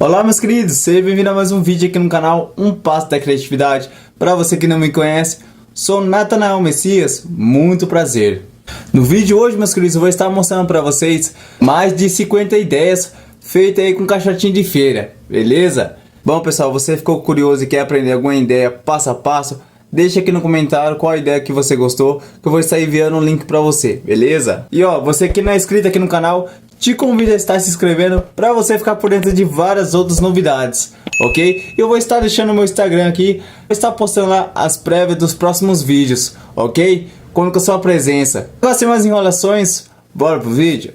Olá meus queridos, seja bem-vindo a mais um vídeo aqui no canal Um Passo da Criatividade. Para você que não me conhece, sou Natanael Messias, muito prazer. No vídeo de hoje, meus queridos, eu vou estar mostrando para vocês mais de 50 ideias feitas aí com caixotinho de feira, beleza? Bom pessoal, você ficou curioso e quer aprender alguma ideia passo a passo? Deixa aqui no comentário qual a ideia que você gostou, que eu vou estar enviando um link para você, beleza? E ó, você que não é inscrito aqui no canal, te convido a estar se inscrevendo para você ficar por dentro de várias outras novidades, ok? Eu vou estar deixando o meu Instagram aqui, vou estar postando lá as prévias dos próximos vídeos, ok? Conto com a sua presença. Sem mais enrolações, bora pro vídeo?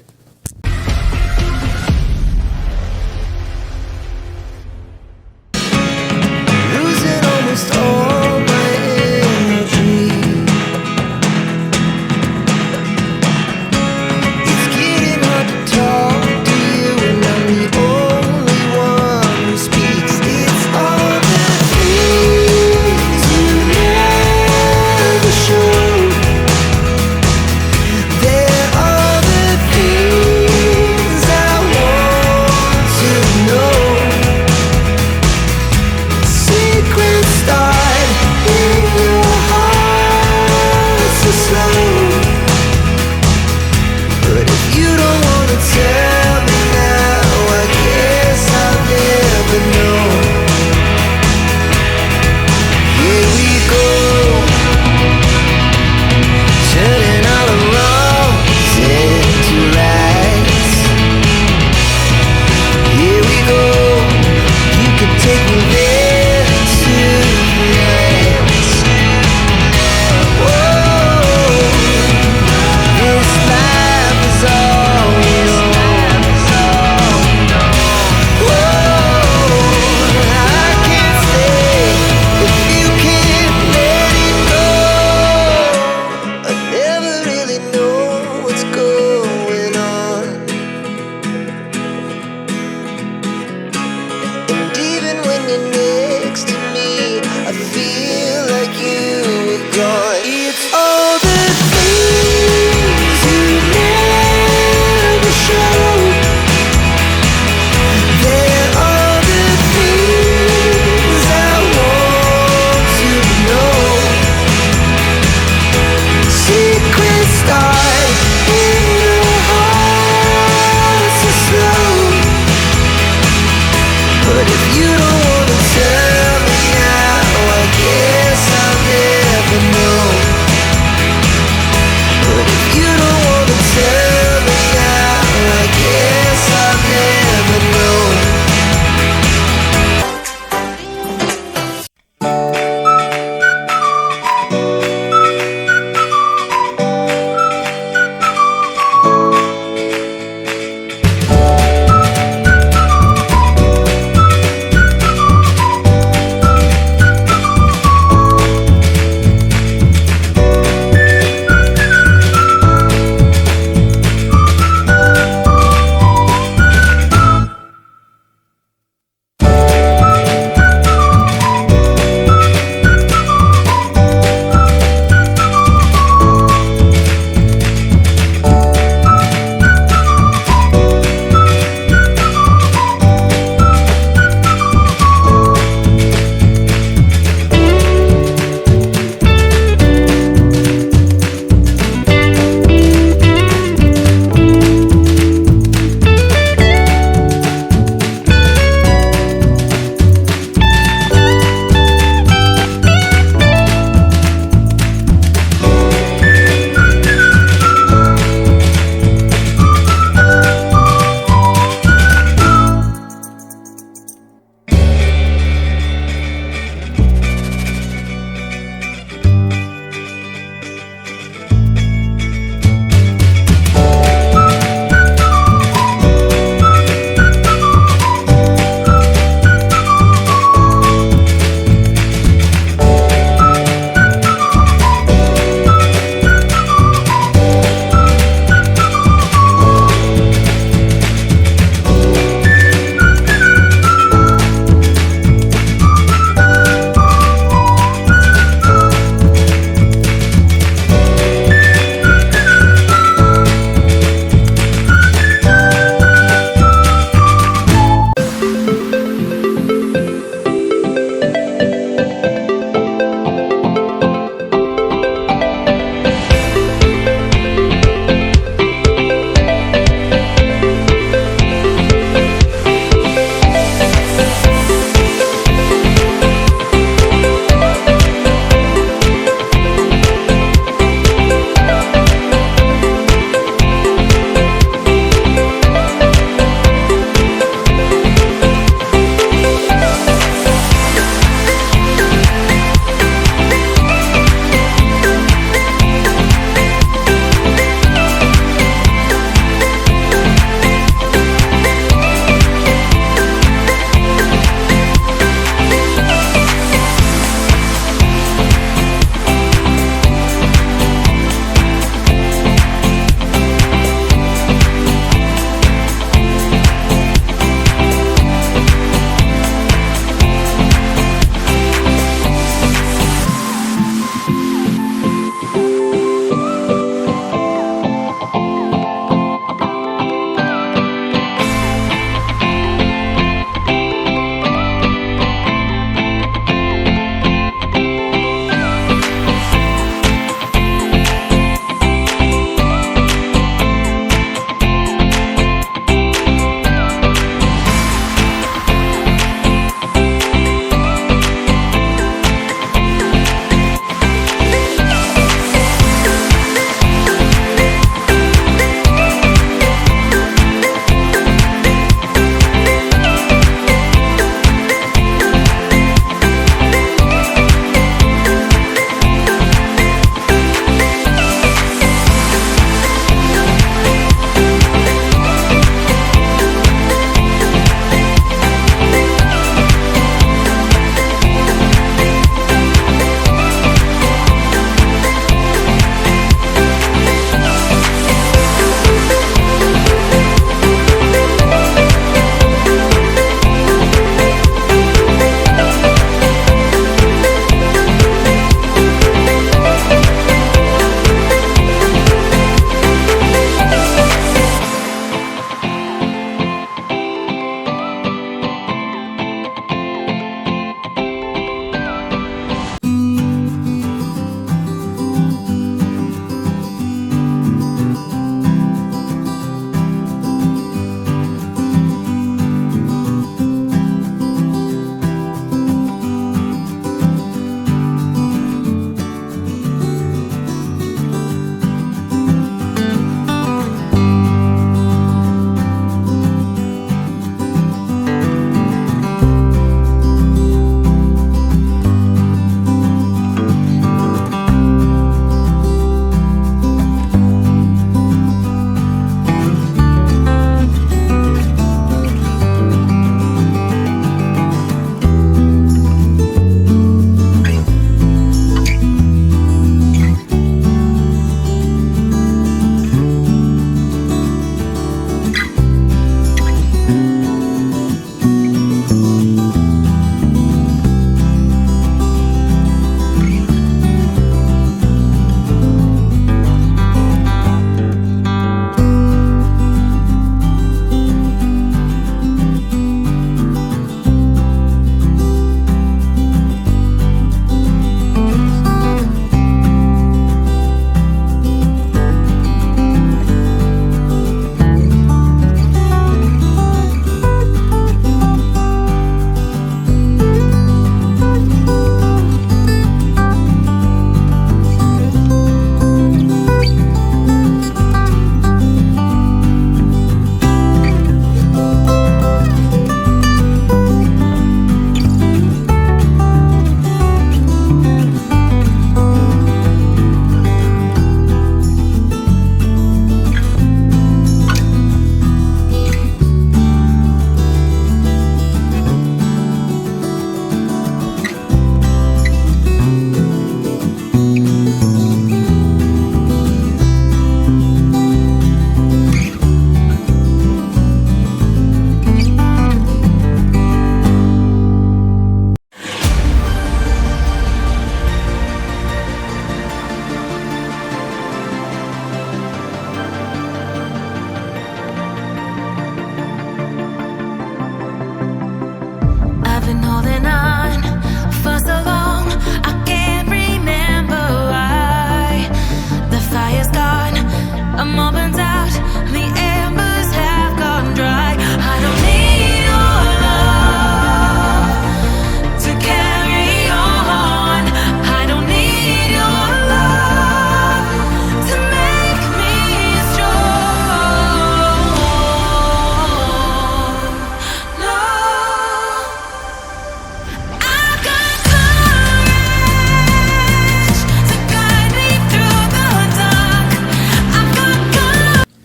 There are the things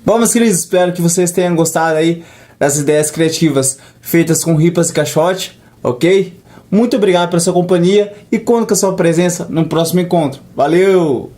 Bom, meus queridos, espero que vocês tenham gostado aí das ideias criativas feitas com ripas e caixote, ok? Muito obrigado pela sua companhia e conto com a sua presença no próximo encontro. Valeu!